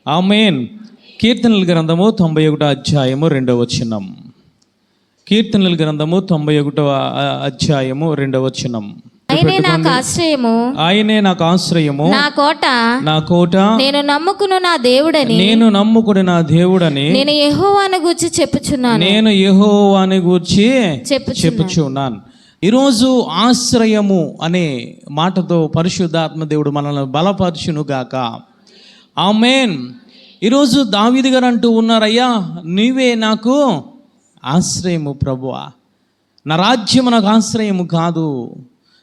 ఆమేన్. కీర్తనల గ్రంథము 91 అధ్యాయము 2వ వచనం. కీర్తనల గ్రంథము 91 అధ్యాయము 2వ వచనం. ఆయనే నాకు ఆశ్రయము, ఆయనే నాకు ఆశ్రయము, నా కోట, నా కోట, నేను నమ్ముకును నా దేవుడని, నేను నమ్ముకుని నా దేవుడని, నేను యెహోవాను గూర్చి చెప్పుచున్నాను, నేను యెహోవాని గూర్చి చెప్పుచున్నాను. ఈరోజు ఆశ్రయము అనే మాటతో పరిశుద్ధాత్మ దేవుడు మనల్ని బలపరచునుగాక. ఆమేన్. ఈరోజు దావీదు గారు అంటూ ఉన్నారయ్యా, నీవే నాకు ఆశ్రయము ప్రభువా. నా రాజ్యము నాకు ఆశ్రయము కాదు,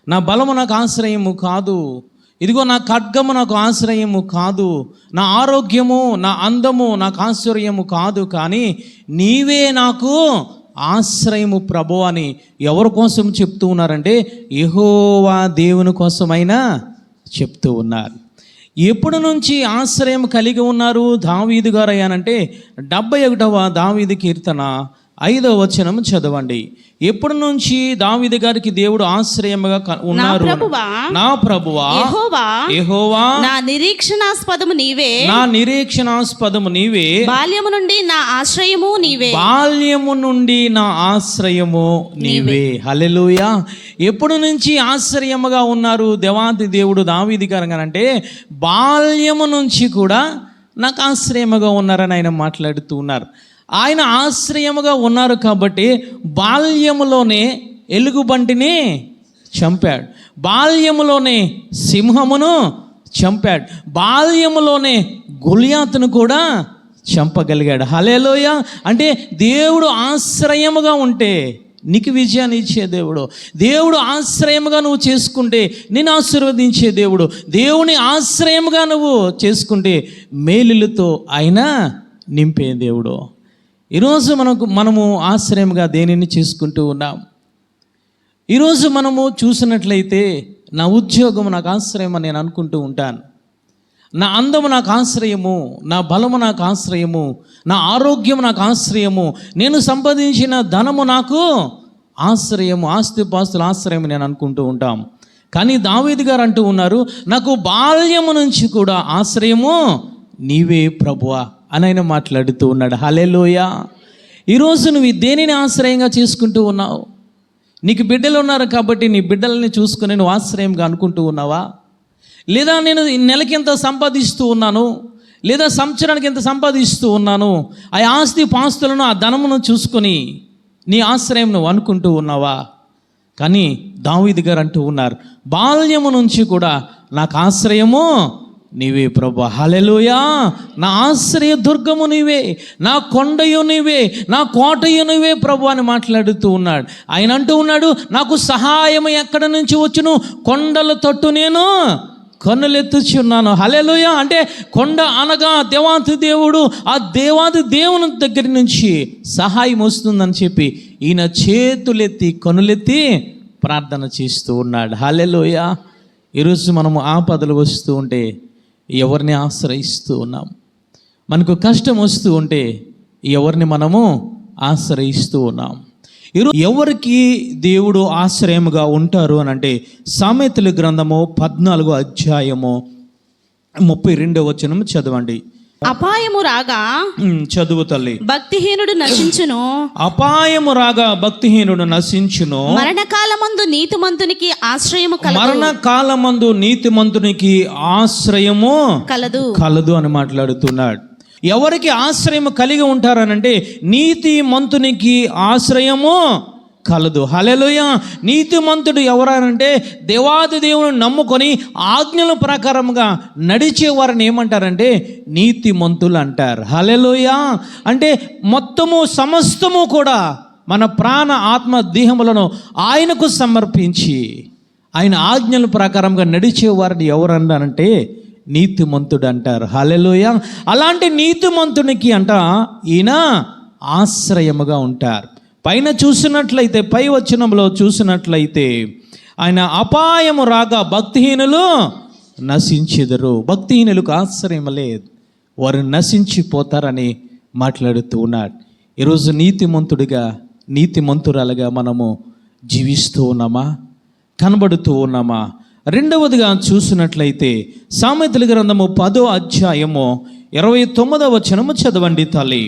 నా బలము నాకు ఆశ్రయము కాదు, ఇదిగో నా ఖడ్గము నాకు ఆశ్రయము కాదు, నా ఆరోగ్యము నా అందము నాకు ఆశ్రయము కాదు, కానీ నీవే నాకు ఆశ్రయము ప్రభువా అని ఎవరి కోసం చెప్తూ ఉన్నారంటే యెహోవా దేవుని కోసమైనా చెప్తూ ఉన్నారు. ఎప్పటి నుంచి ఆశ్రయం కలిగి ఉన్నారు దావీదు గారు అయ్యానంటే 71వ దావీదు కీర్తన 5వ వచనం చదవండి. ఎప్పటి నుంచి దావీదు గారికి దేవుడు ఆశ్రయముగా ఉన్నారు? నా ప్రభువా యెహోవా నా నిరీక్షణాస్పదము నీవే, నా నిరీక్షణాస్పదము నీవే, బాల్యము నుండి నా ఆశ్రయము నీవే, బాల్యము నుండి నా ఆశ్రయము నీవే. హల్లెలూయా. ఎప్పటి నుంచి ఆశ్రయముగా ఉన్నారు దేవాది దేవుడు దావీదు గారు అంటే బాల్యము నుంచి కూడా నాకు ఆశ్రయముగా ఉన్నారని ఆయన మాట్లాడుతూ ఉన్నారు. ఆయన ఆశ్రయముగా ఉన్నారు కాబట్టి బాల్యములోనే ఎలుగుబంటిని చంపాడు, బాల్యములోనే సింహమును చంపాడు, బాల్యములోనే గొలియాతును కూడా చంపగలిగాడు. హల్లెలూయా. అంటే దేవుడు ఆశ్రయముగా ఉంటే నీకు విజయాన్ని ఇచ్చే దేవుడు, దేవుడు ఆశ్రయముగా నువ్వు చేసుకుంటే నేను ఆశీర్వదించే దేవుడు, దేవుని ఆశ్రయముగా నువ్వు చేసుకుంటే మేలులతో ఆయన నింపే దేవుడు. ఈరోజు మనము ఆశ్రయంగా దేనిని చేసుకుంటూ ఉన్నాం? ఈరోజు మనము చూసినట్లయితే నా ఉద్యోగం నాకు ఆశ్రయం అని నేను అనుకుంటూ ఉంటాను, నా అందము నాకు ఆశ్రయము, నా బలము నాకు ఆశ్రయము, నా ఆరోగ్యం నాకు ఆశ్రయము, నేను సంపాదించిన ధనము నాకు ఆశ్రయము, ఆస్తిపాస్తుల ఆశ్రయం నేను అనుకుంటూ ఉంటాం. కానీ దావీదు గారు అంటూ ఉన్నారు, నాకు బాల్యము నుంచి కూడా ఆశ్రయము నీవే ప్రభువా అని ఆయన మాట్లాడుతూ ఉన్నాడు. హల్లెలూయా. ఈరోజు నువ్వు దేనిని ఆశ్రయంగా చేసుకుంటూ ఉన్నావు? నీకు బిడ్డలు ఉన్నారు కాబట్టి నీ బిడ్డలని చూసుకుని నువ్వు ఆశ్రయంగా అనుకుంటూ ఉన్నావా? లేదా నేను నెలకి ఎంత సంపాదిస్తూ ఉన్నాను, లేదా సంవత్సరానికి ఎంత సంపాదిస్తూ ఉన్నాను, ఆ ఆస్తి పాస్తులను ఆ ధనమును చూసుకొని నీ ఆశ్రయం నువ్వు అనుకుంటూ ఉన్నావా? కానీ దావీదు గారు అంటూ ఉన్నారు, బాల్యము నుంచి కూడా నాకు ఆశ్రయము నీవే ప్రభు. హల్లెలూయా. నా ఆశ్రయ దుర్గము నీవే, నా కొండయు నీవే, నా కోటయు నీవే ప్రభు అని మాట్లాడుతూ ఉన్నాడు. ఆయన అంటూ ఉన్నాడు, నాకు సహాయం ఎక్కడి నుంచి వచ్చును, కొండల తట్టు నేను కన్నులెత్తుచున్నాను. హల్లెలూయా. అంటే కొండ అనగా దేవాది దేవుడు, ఆ దేవాది దేవుని దగ్గర నుంచి సహాయం వస్తుందని చెప్పి ఈయన చేతులెత్తి కన్నులెత్తి ప్రార్థన చేస్తూ ఉన్నాడు. హల్లెలూయా. ఈరోజు మనము ఆపదలు వస్తూ ఉంటే ఎవరిని ఆశ్రయిస్తూ ఉన్నాం? మనకు కష్టం వస్తూ ఉంటే ఎవరిని మనము ఆశ్రయిస్తూ ఉన్నాం? ఎవరికి దేవుడు ఆశ్రయముగా ఉంటారు అని అంటే సామెతల గ్రంథము 14వ అధ్యాయము 32వ వచనం చదవండి. అపాయము రాగా చదువు తల్లి. భక్తిహీనుడు నశించును, అపాయము రాగా భక్తిహీనుడు నశించును, మరణకాలమందు నీతిమంతునికి ఆశ్రయము కలదు, మరణకాలమందు నీతిమంతునికి ఆశ్రయము కలదు అని మాట్లాడుతున్నాడు. ఎవరికి ఆశ్రయము కలిగి ఉంటారనంటే నీతిమంతునికి ఆశ్రయము కలదు. హల్లెలూయా. నీతిమంతుడు ఎవరనంటే దేవాది దేవుని నమ్ముకొని ఆజ్ఞల ప్రకారంగా నడిచే వారిని ఏమంటారంటే నీతిమంతులు అంటారు. హల్లెలూయా. అంటే మొత్తము సమస్తము కూడా మన ప్రాణ ఆత్మ దేహములను ఆయనకు సమర్పించి ఆయన ఆజ్ఞల ప్రకారంగా నడిచే వారిని ఎవరన్నారంటే నీతిమంతుడు అంటారు. హల్లెలూయా. అలాంటి నీతిమంతునికి అంట ఈయన ఆశ్రయముగా ఉంటారు. పైన చూసినట్లయితే, పై వచనంలో చూసినట్లయితే ఆయన అపాయము రాగా భక్తిహీనులు నశించెదరు. భక్తిహీనులకు ఆశ్రయం లేదు, వారు నశించిపోతారని మాట్లాడుతూ ఉన్నాడు. ఈరోజు నీతిమంతుడిగా నీతిమంతురాలుగా మనము జీవిస్తూ ఉన్నామా, కనబడుతూ ఉన్నామా? రెండవదిగా చూసినట్లయితే సామెతల గ్రంథము 10వ అధ్యాయము 29వ వచనము చదవండి తల్లి.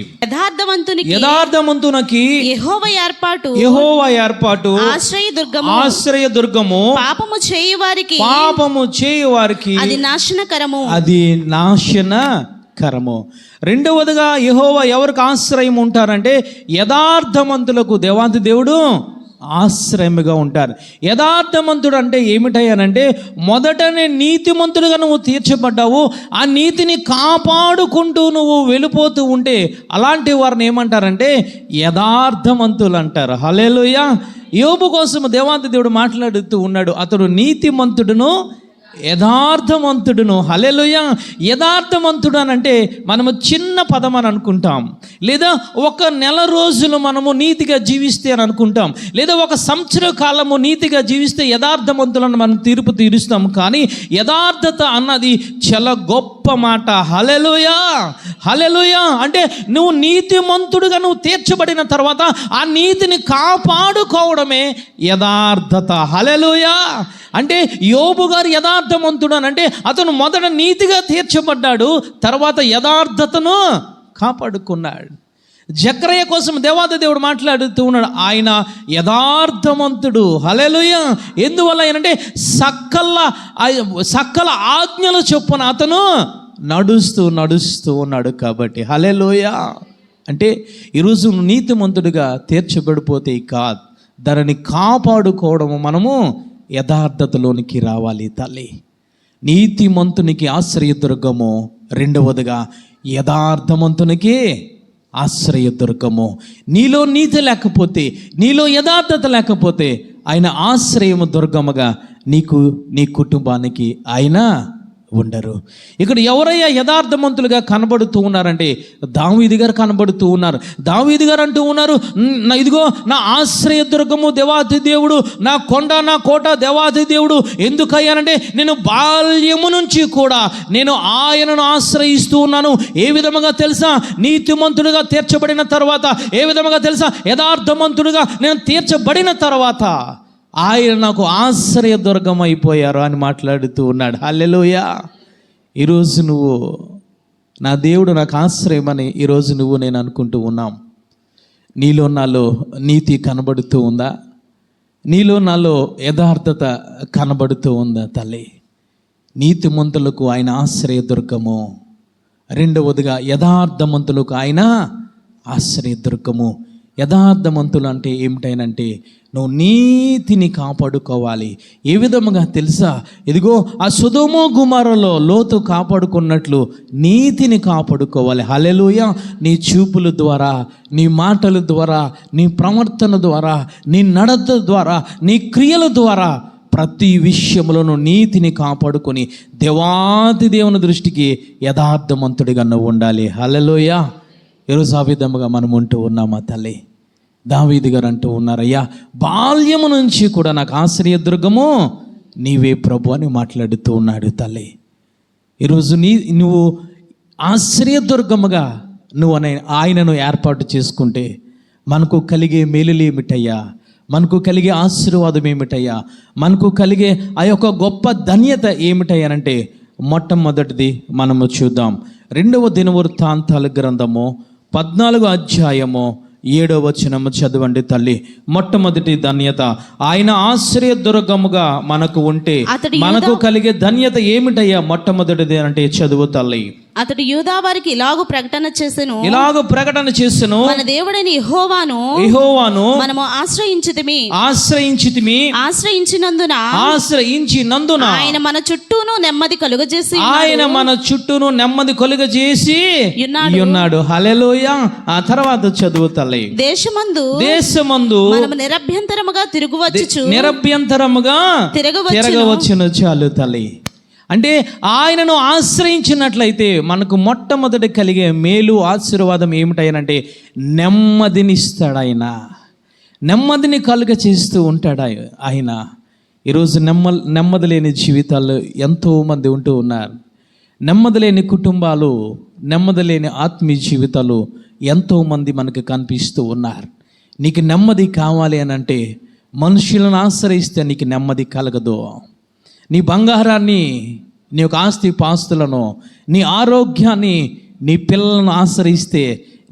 యథార్థవంతునకి యెహోవా ఏర్పాటు, యెహోవా ఏర్పాటు, ఆశ్రయదుర్గము, ఆశ్రయదుర్గము, పాపము చేయువారికి, పాపము చేయువారికి అది నాశనకరము, అది నాశనకరము. రెండవదిగా యెహోవా ఎవరికి ఆశ్రయం ఉంటారంటే యథార్థవంతులకు దేవాది దేవుడు ఆశ్రయముగా ఉంటారు. యథార్థవంతుడు అంటే ఏమిటయ్యానంటే మొదటనే నీతిమంతుడుగా నువ్వు తీర్చబడ్డావు, ఆ నీతిని కాపాడుకుంటూ నువ్వు వెళ్ళిపోతూ ఉంటే అలాంటి వారిని ఏమంటారంటే యథార్థవంతులు అంటారు. హల్లెలూయా. యోబు కోసం దేవాది దేవుడు మాట్లాడుతూ ఉన్నాడు, అతడు నీతిమంతుడును యథార్థవంతుడును. హల్లెలూయా. యథార్థవంతుడు అని అంటే మనము చిన్న పదం అని అనుకుంటాం, లేదా ఒక నెల రోజులు మనము నీతిగా జీవిస్తే అని అనుకుంటాం, లేదా ఒక సంవత్సర కాలము నీతిగా జీవిస్తే యథార్థవంతులను మనం తీర్పు తీరుస్తాం. కానీ యథార్థత అన్నది చాలా గొప్ప మాట. హల్లెలూయా, హల్లెలూయా. అంటే నువ్వు నీతిమంతుడుగా నువ్వు తీర్చబడిన తర్వాత ఆ నీతిని కాపాడుకోవడమే యథార్థత. హల్లెలూయా. అంటే యోబు గారు యథార్థవంతుడు అని అంటే అతను మొదట నీతిగా తీర్చబడ్డాడు, తర్వాత యథార్థతను కాపాడుకున్నాడు. జకర్య కోసం దేవాది దేవుడు మాట్లాడుతూ ఉన్నాడు, ఆయన యథార్థవంతుడు. హల్లెలూయా. ఎందువల్ల అంటే సకల ఆజ్ఞల చొప్పున అతను నడుస్తూ ఉన్నాడు కాబట్టి. హల్లెలూయా. అంటే ఈరోజు నీతిమంతుడిగా తీర్చబడిపోతే కాదు, దానిని కాపాడుకోవడము మనము యథార్థతలోనికి రావాలి తల్లి. నీతిమంతునికి ఆశ్రయదుర్గము, రెండవదిగా యథార్థవంతునికి ఆశ్రయదుర్గము. నీలో నీతి లేకపోతే, నీలో యథార్థత లేకపోతే ఆయన ఆశ్రయము దుర్గముగా నీకు నీ కుటుంబానికి ఆయన ఉండరు. ఇక్కడ ఎవరయ్యా యథార్థవంతులుగా కనబడుతూ ఉన్నారంటే దావీదు గారు కనబడుతూ ఉన్నారు. దావీదు గారు అంటూ ఉన్నారు, ఇదిగో నా ఆశ్రయదుర్గము దేవాది దేవుడు, నా కొండ నా కోట దేవాది దేవుడు. ఎందుకయ్యానంటే నేను బాల్యము నుంచి కూడా నేను ఆయనను ఆశ్రయిస్తూ ఉన్నాను. ఏ విధముగా తెలుసా? నీతిమంతుడిగా తీర్చబడిన తర్వాత. ఏ విధముగా తెలుసా? యథార్థవంతుడిగా నేను తీర్చబడిన తర్వాత ఆయన నాకు ఆశ్రయదుర్గం అయిపోయారు అని మాట్లాడుతూ ఉన్నాడు. హల్లెలూయా. ఈరోజు నువ్వు నా దేవుడు నాకు ఆశ్రయమని ఈరోజు నువ్వు నేను అనుకుంటూ ఉన్నాం. నీలో నాలో నీతి కనబడుతూ ఉందా? నీలో నాలో యథార్థత కనబడుతూ ఉందా తల్లి? నీతిమంతులకు ఆయన ఆశ్రయదుర్గము, రెండవదిగా యథార్థవంతులకు ఆయన ఆశ్రయదుర్గము. యథార్థవంతులు అంటే ఏమిటైనంటే నువ్వు నీతిని కాపాడుకోవాలి. ఏ విధముగా తెలుసా? ఇదిగో ఆ సొదొమ గొమొర్రాలో లోతు కాపాడుకున్నట్లు నీతిని కాపాడుకోవాలి. హల్లెలూయా. నీ చూపుల ద్వారా, నీ మాటల ద్వారా, నీ ప్రవర్తన ద్వారా, నీ నడత ద్వారా, నీ క్రియల ద్వారా ప్రతి విషయంలోనూ నీతిని కాపాడుకొని దేవాది దేవుని దృష్టికి యథార్థవంతుడిగా నువ్వు ఉండాలి. హల్లెలూయా. ఈరోజు ఆ విధముగా మనం ఉంటూ ఉన్నామా తల్లి? దావీదు గారు అంటూ ఉన్నారయ్యా, బాల్యము నుంచి కూడా నాకు ఆశ్రయదుర్గము నీవే ప్రభు అని మాట్లాడుతూ ఉన్నాడు తల్లి. ఈరోజు నువ్వు ఆశ్రయదుర్గముగా నువ్వు ఆయనను ఏర్పాటు చేసుకుంటే మనకు కలిగే మేలులు ఏమిటయ్యా? మనకు కలిగే ఆశీర్వాదం ఏమిటయ్యా? మనకు కలిగే ఆ యొక్క గొప్ప ధన్యత ఏమిటయ్యానంటే మొట్టమొదటిది మనము చూద్దాం. 2వ దినవృత్తాంతాల గ్రంథము 14వ అధ్యాయము 7వ వచనము చదవండి తల్లి. మొట్టమొదటి ధన్యత ఆయన ఆశ్రయదుర్గముగా మనకు ఉంటే మనకు కలిగే ధన్యత ఏమిటయ్యా? మొట్టమొదటిది అంటే చదువు తల్లి. అతడు యూదా వారికి ఇలాగ ప్రకటన చేసెను, మన దేవుడైన యెహోవాను మనము ఆశ్రయించితిమి, ఆశ్రయించినందున ఆయన మన చుట్టూను నెమ్మది కలుగజేసి ఉన్నాడు. హల్లెలూయా. ఆ తర్వాత చదువు తల్లి. దేశమందు మనము నిరభ్యంతరముగా తిరగవచ్చును. చాలు తల్లి. అంటే ఆయనను ఆశ్రయించినట్లయితే మనకు మొట్టమొదటి కలిగే మేలు ఆశీర్వాదం ఏమిటైనంటే నెమ్మదినిస్తాడు. ఆయన నెమ్మదిని కలుగ చేస్తూ ఉంటాడు ఆయన. ఈరోజు నెమ్మది లేని జీవితాల్లో ఎంతోమంది ఉంటూ ఉన్నారు. నెమ్మది లేని కుటుంబాలు, నెమ్మది లేని ఆత్మీయ జీవితాలు ఎంతోమంది మనకు కనిపిస్తూ ఉన్నారు. నీకు నెమ్మది కావాలి అని అంటే మనుషులను ఆశ్రయిస్తే నీకు నెమ్మది కలగదు. నీ బంగారాన్ని, నీ యొక్క ఆస్తి పాస్తులను, నీ ఆరోగ్యాన్ని నీ పిల్లలను ఆశ్రయిస్తే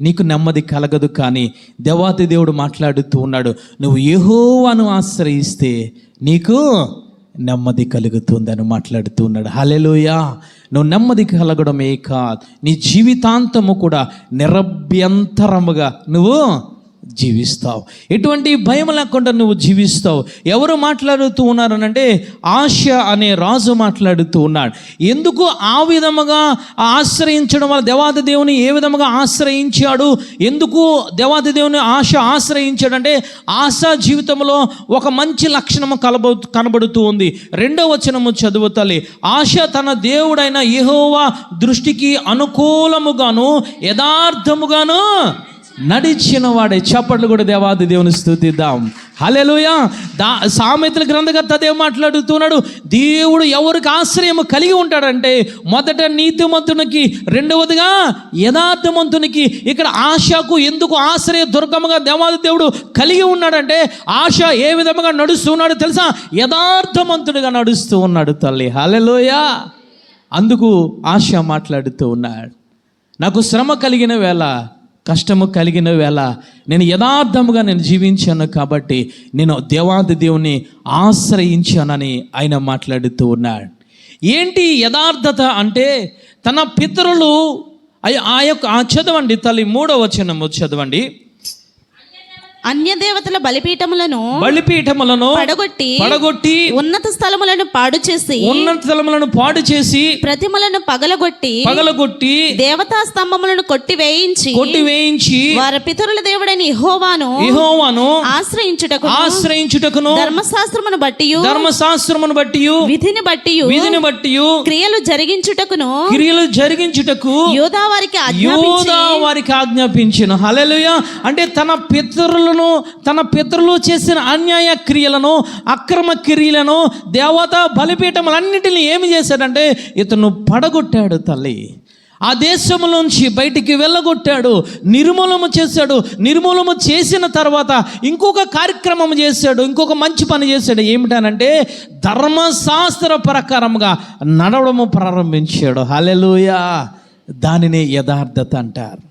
నీకు నెమ్మది కలగదు. కానీ దేవాతి దేవుడు మాట్లాడుతూ ఉన్నాడు, నువ్వు యెహోవాను ఆశ్రయిస్తే నీకు నెమ్మది కలుగుతుందని మాట్లాడుతూ ఉన్నాడు. హల్లెలూయా. నువ్వు నెమ్మది కలగడమే కాదు, నీ జీవితాంతము కూడా నిరభ్యంతరముగా నువ్వు జీవిస్తావు. ఎటువంటి భయం లేకుండా నువ్వు జీవిస్తావు. ఎవరు మాట్లాడుతూ ఉన్నారనంటే ఆశ అనే రాజు మాట్లాడుతూ ఉన్నాడు. ఎందుకు ఆ విధముగా ఆశ్రయించడం వల్ల దేవాది దేవుని ఏ విధముగా ఆశ్రయించాడు, ఎందుకు దేవాది దేవుని ఆశ్రయించాడంటే ఆశ జీవితంలో ఒక మంచి లక్షణము కనబడుతూ ఉంది. 2వ వచనము చదువుతలే, ఆశ తన దేవుడైన యెహోవా దృష్టికి అనుకూలముగాను యథార్థముగాను నడిచిన వాడే. చప్పట్లు కూడా దేవాది దేవుని స్తుతిద్దాం. హల్లెలూయా. సామెతల గ్రంథకర్త అదే మాట్లాడుతున్నాడు, దేవుడు ఎవరికి ఆశ్రయము కలిగి ఉంటాడంటే మొదట నీతిమంతునికి, రెండవదిగా యథార్థమంతునికి. ఇక్కడ ఆశకు ఎందుకు ఆశ్రయ దుర్గముగా దేవాది దేవుడు కలిగి ఉన్నాడంటే ఆశ ఏ విధముగా నడుస్తున్నాడు తెలుసా? యథార్థమంతుడిగా నడుస్తూ ఉన్నాడు తల్లి. హల్లెలూయా. అందుకు ఆశ మాట్లాడుతూ ఉన్నాడు, నాకు శ్రమ కలిగిన వేళ, కష్టము కలిగిన వేళ నేను యథార్థముగా నేను జీవించాను కాబట్టి నేను దేవాది దేవుని ఆశ్రయించానని ఆయన మాట్లాడుతూ ఉన్నాడు. ఏంటి యథార్థత అంటే? తన పితరులు చదవండి తల్లి, 3వ వచనము చదవండి. అన్య దేవతల బలిపీఠములను పడగొట్టి ఉన్నత స్థలములను పాడు చేసి ప్రతిమలను పగలగొట్టి దేవతా స్తంభములను కొట్టివేయించి వారి పితరుల దేవుడైన యెహోవాను ఆశ్రయించుటకును ధర్మశాస్త్రమును బట్టి విధిని బట్టి క్రియలు జరిగించుటకు యూదా వారికి ఆజ్ఞాపించెను. హల్లెలూయా. అంటే తన పితరులు చేసిన అన్యాయ క్రియలను, అక్రమ క్రియలను, దేవతా బలిపీఠములన్నిటిని ఏమి చేశాడంటే ఇతను పడగొట్టాడు తల్లి. ఆ దేశంలోంచి బయటికి వెళ్ళగొట్టాడు, నిర్మూలన చేశాడు. నిర్మూలన చేసిన తర్వాత ఇంకొక కార్యక్రమం చేశాడు, ఇంకొక మంచి పని చేశాడు. ఏమిటనంటే ధర్మశాస్త్ర ప్రకారంగా నడవడము ప్రారంభించాడు. హల్లెలూయా. దానినే యథార్థత అంటారు.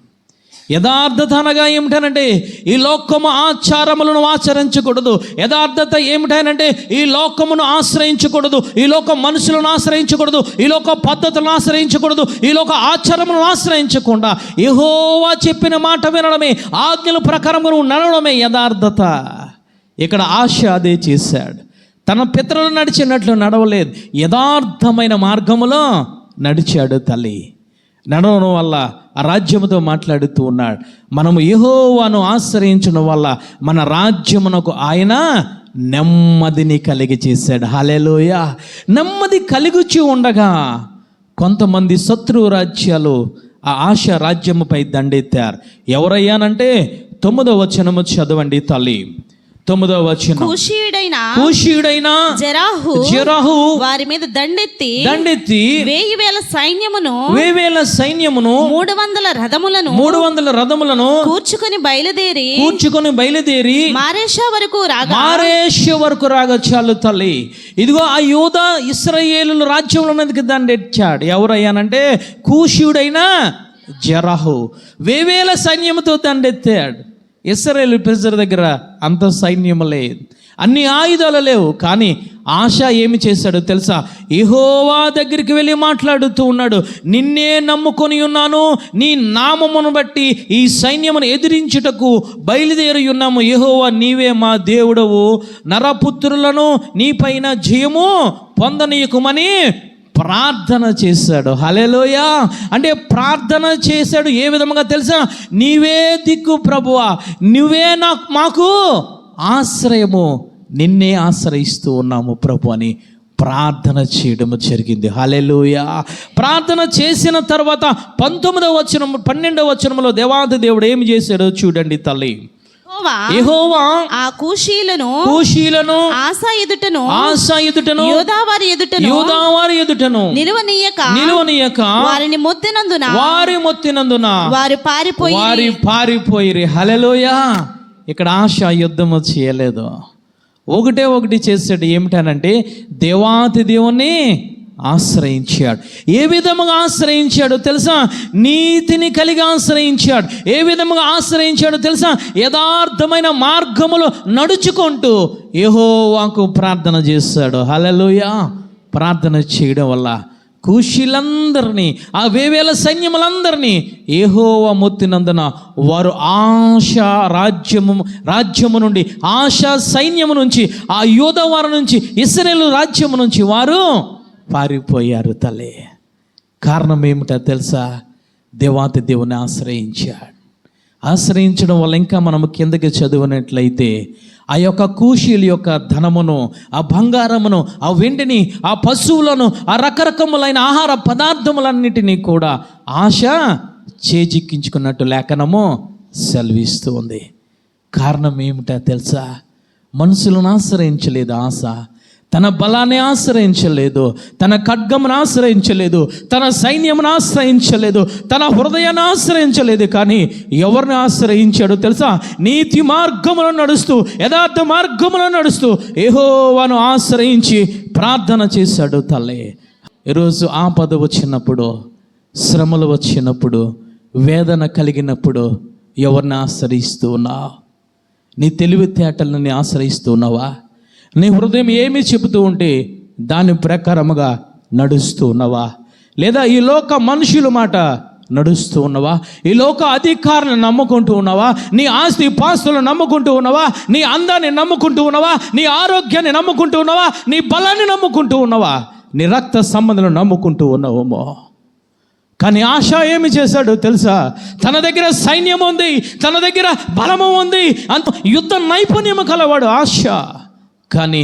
యథార్థత అనగా ఏమిటనంటే ఈ లోకము ఆచారములను ఆచరించకూడదు. యథార్థత ఏమిటనంటే ఈ లోకమును ఆశ్రయించకూడదు, ఈ లోక మనుషులను ఆశ్రయించకూడదు, ఈ లోక పద్ధతులను ఆశ్రయించకూడదు, ఈ లోక ఆచారములను ఆశ్రయించకుండా యెహోవా చెప్పిన మాట వినడమే, ఆజ్ఞల ప్రకారం నడవడమే యథార్థత. ఇక్కడ ఆశ అదే చేశాడు. తన పితరులు నడిచినట్లు నడవలేదు, యథార్థమైన మార్గములో నడిచాడు తల్లి. నడవడం వల్ల ఆ రాజ్యముతో మాట్లాడుతూ ఉన్నాడు. మనము యెహోవాను ఆశ్రయించడం వల్ల మన రాజ్యమునకు ఆయన నెమ్మదిని కలిగి చేశాడు. హల్లెలూయా. నెమ్మది కలిగుచి ఉండగా కొంతమంది శత్రు రాజ్యాలు ఆ ఆశ రాజ్యముపై దండెత్తారు. ఎవరయ్యానంటే 9వ వచనము చదవండి తల్లి. 9వ వచనం, కూషీయుడైన జెరాహు వారి మీద దండెత్తి 1000 సైన్యమును 300 రథములను కూర్చుకొని బయలుదేరి మారేషా వరకు రాగా చాలు తల్లి. ఇదిగో ఆ యూదా ఇశ్రాయేలు రాజ్యంలో ఉన్నదికి దండెచ్చాడు. ఎవరయ్యానంటే కూషీయుడైన జెరాహు 1000 సైన్యముతో దండెత్తాడు. ఇశ్రాయేలు ప్రజల దగ్గర అంత సైన్యము లేదు, అన్ని ఆయుధాలు లేవు. కానీ ఆశ ఏమి చేశాడో తెలుసా? యెహోవా దగ్గరికి వెళ్ళి మాట్లాడుతూ ఉన్నాడు, నిన్నే నమ్ముకొని ఉన్నాను, నీ నామమును బట్టి ఈ సైన్యమును ఎదిరించుటకు బయలుదేరి ఉన్నాము. యెహోవా నీవే మా దేవుడవు, నరపుత్రులను నీపైన జయము పొందనీయకుమని ప్రార్థన చేశాడు. హల్లెలూయా. అంటే ప్రార్థన చేశాడు ఏ విధంగా తెలుసా? నీవే దిక్కు ప్రభువా, నువ్వే మాకు ఆశ్రయము, నిన్నే ఆశ్రయిస్తూ ఉన్నాము ప్రభు అని ప్రార్థన చేయడం జరిగింది. హల్లెలూయా. ప్రార్థన చేసిన తర్వాత 12వ వచనంలో దేవాది దేవుడు ఏమి చేశాడో చూడండి తల్లి. యెహోవా ఆ కూషీలను ఆశ ఎదుటను యూదావారి ఎదుటను నిలువనీయక వారిని మొత్తినందున వారు పారిపోయి. హల్లెలూయా. ఇక్కడ ఆశ యుద్ధము చేయలేదు, ఒకటి చేశాడు. ఏమిటనంటే దేవాతి దేవుని ఆశ్రయించాడు. ఏ విధముగా ఆశ్రయించాడో తెలుసా? నీతిని కలిగి ఆశ్రయించాడు. ఏ విధముగా ఆశ్రయించాడో తెలుసా? యథార్థమైన మార్గములో నడుచుకుంటూ యెహోవాకు ప్రార్థన చేశాడు. హల్లెలూయా. ప్రార్థన చేయడం వల్ల కూషీలందరినీ, ఆ వేవేల సైన్యములందరినీ యెహోవా మొత్తినందున వారు రాజ్యము నుండి, ఆశా సైన్యము నుంచి, ఆ యోధవారి నుంచి, ఇశ్రాయేలు రాజ్యము నుంచి వారు పారిపోయారు తల్లి. కారణం ఏమిటో తెలుసా? దేవాతి దేవుని ఆశ్రయించాడు. ఆశ్రయించడం వల్ల ఇంకా మనము కిందకి చదివినట్లయితే ఆ యొక్క కూషీల యొక్క ధనమును, ఆ బంగారమును, ఆ వెండిని, ఆ పశువులను, ఆ రకరకములైన ఆహార పదార్థములన్నిటినీ కూడా ఆశ చేజిక్కించుకున్నట్టు లేఖనము సెలవిస్తూ ఉంది. కారణం ఏమిటో తెలుసా? మనుషులను ఆశ్రయించలేదు ఆశ. తన బలాన్ని ఆశ్రయించలేదు, తన ఖడ్గమును ఆశ్రయించలేదు, తన సైన్యమును ఆశ్రయించలేదు, తన హృదయాన్ని ఆశ్రయించలేదు. కానీ ఎవరిని ఆశ్రయించాడో తెలుసా? నీతి మార్గములో నడుస్తూ, యథార్థ మార్గములో నడుస్తూ యెహోవాను ఆశ్రయించి ప్రార్థన చేశాడు తల్లి. ఈరోజు ఆపద వచ్చినప్పుడు, శ్రమలు వచ్చినప్పుడు, వేదన కలిగినప్పుడు ఎవరిని ఆశ్రయిస్తూ ఉన్నావు? నీ తెలివితేటలను ఆశ్రయిస్తూ ఉన్నావా? నీ హృదయం ఏమి చెబుతూ ఉంటే దాని ప్రకారముగా నడుస్తూ ఉన్నవా? లేదా ఈ లోక మనుషుల మాట నడుస్తూ ఉన్నవా? ఈ లోక అధికారులను నమ్ముకుంటూ ఉన్నవా? నీ ఆస్తి పాస్తులను నమ్ముకుంటూ ఉన్నవా? నీ అందాన్ని నమ్ముకుంటూ ఉన్నవా? నీ ఆరోగ్యాన్ని నమ్ముకుంటూ ఉన్నవా? నీ బలాన్ని నమ్ముకుంటూ ఉన్నవా? నీ రక్త సంబంధాలను నమ్ముకుంటూ ఉన్నావేమో. కానీ ఆశ ఏమి చేశాడో తెలుసా? తన దగ్గర సైన్యం ఉంది, తన దగ్గర బలము ఉంది, అంత యుద్ధ నైపుణ్యము కలవాడు ఆశ. కానీ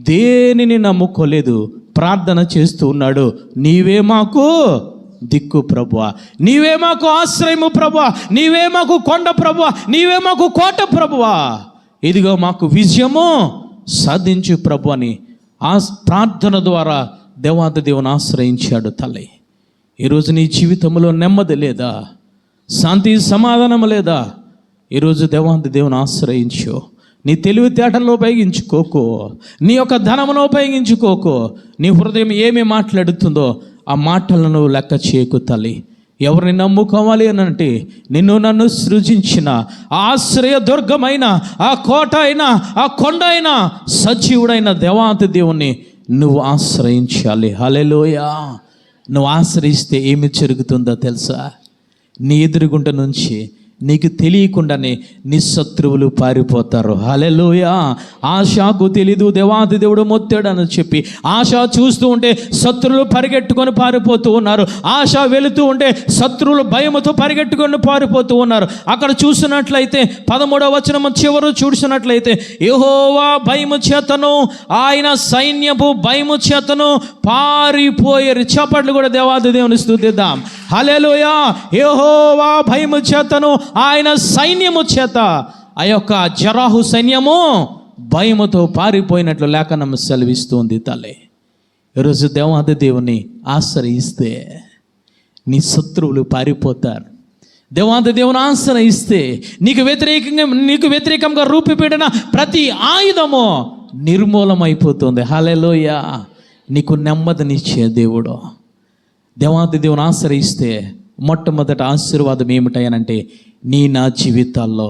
దేనిని నమ్ముకోలేదు. ప్రార్థన చేస్తూ ఉన్నాడు, నీవే మాకు దిక్కు ప్రభువా, నీవే మాకు ఆశ్రయము ప్రభువా, నీవే మాకు కొండ ప్రభువా, నీవే మాకు కోట ప్రభువా, ఇదిగో మాకు విజయము సాధించు ప్రభు అని ఆ ప్రార్థన ద్వారా దేవాది దేవుని ఆశ్రయించాడు తల్లి. ఈరోజు నీ జీవితంలో నెమ్మది లేదా? శాంతి సమాధానం లేదా? ఈరోజు దేవాది దేవుని ఆశ్రయించు. నీ తెలివితేటలను ఉపయోగించుకోకు, నీ యొక్క ధనమును ఉపయోగించుకోకు. నీ హృదయం ఏమి మాట్లాడుతుందో ఆ మాటలను లెక్క చేయకు తల్లి. ఎవరిని నమ్ముకోవాలి అని అంటే నిన్ను నన్ను సృజించిన ఆశ్రయ దుర్గమైన, ఆ కోట అయినా, ఆ కొండ అయినా, సజీవుడైన దేవాతి దేవుణ్ణి నువ్వు ఆశ్రయించాలి. హల్లెలూయా. నువ్వు ఆశ్రయిస్తే ఏమి జరుగుతుందో తెలుసా? నీ ఎదురుగుంట నుంచి నీకు తెలియకుండానే నీ శత్రువులు పారిపోతారు. హల్లెలూయా. ఆశకు తెలీదు దేవాది దేవుడు మొత్తాడని చెప్పి ఆశ చూస్తూ ఉంటే శత్రువులు పరిగెట్టుకొని పారిపోతూ ఉన్నారు. ఆశ వెళుతూ ఉంటే శత్రువులు భయముతో పరిగెట్టుకొని పారిపోతూ ఉన్నారు. అక్కడ చూసినట్లయితే 13వ వచనం చివరు చూసినట్లయితే యెహోవా భయము చేతను, ఆయన సైన్యపు భయము చేతను పారిపోయారు. చప్పట్లు కూడా దేవాది దేవుని స్తుతిద్దాం. హల్లెలూయా. యెహోవా భయము చేతను, ఆయన సైన్యము చేత, ఆ యొక్క జరాహు సైన్యము భయముతో పారిపోయినట్లు లేఖనం సెలవిస్తుంది తల్లి. ఈరోజు దేవాది దేవుని ఆశ్రయిస్తే నీ శత్రువులు పారిపోతారు. దేవాది దేవుని ఆశ్రయిస్తే నీకు వ్యతిరేకంగా రూపుపెట్టిన ప్రతి ఆయుధము నిర్మూలమైపోతుంది. హల్లెలూయా. నీకు నెమ్మదినిచ్చే దేవుడు. దేవాది దేవుని ఆశ్రయిస్తే మొట్టమొదటి ఆశీర్వాదం ఏమిటాయనంటే నా జీవితాల్లో